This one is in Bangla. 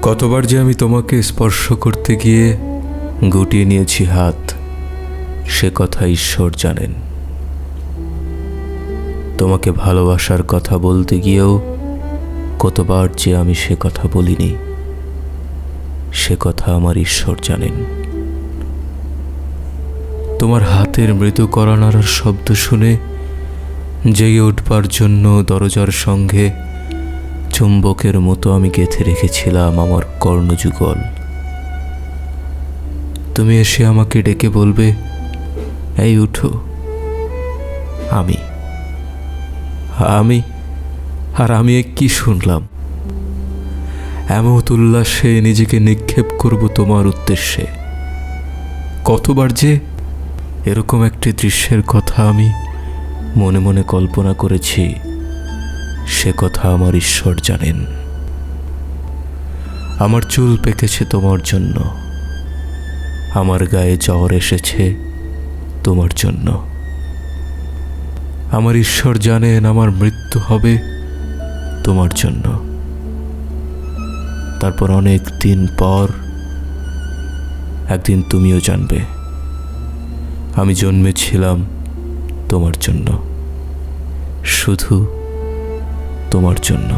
কতবার যে আমি তোমাকে স্পর্শ করতে গিয়ে গুটিয়ে নিয়েছি হাত, সে কথা ঈশ্বর জানেন। তোমাকে ভালোবাসার কথা বলতে গিয়েও কতবার যে আমি সে কথা বলিনি, সে কথা আমার ঈশ্বর জানেন। তোমার হাতের মৃদু কড়া নাড়ার শব্দ শুনে জেগে উঠবার জন্য দরজার সঙ্গে চুম্বকের মতো আমি গেঁথে রেখেছিলাম আমার কর্ণযুগল। তুমি এসে আমাকে ডেকে বলবে, এই উঠো। আমি কি শুনলাম? এমত উল্লাসে নিজেকে নিক্ষেপ করব তোমার উদ্দেশ্যে। কতবার যে এরকম একটি দৃশ্যের কথা আমি মনে মনে কল্পনা করেছি, সে কথা আমার ঈশ্বর জানেন। আমার চুল পেকেছে তোমার জন্য, আমার গায়ে জ্বর এসেছে তোমার জন্য। আমার ঈশ্বর জানেন আমার মৃত্যু হবে তোমার জন্য। তারপর অনেক দিন পর একদিন তুমিও জানবে আমি জন্মেছিলাম তোমার জন্য, শুধু তোমার জন্য।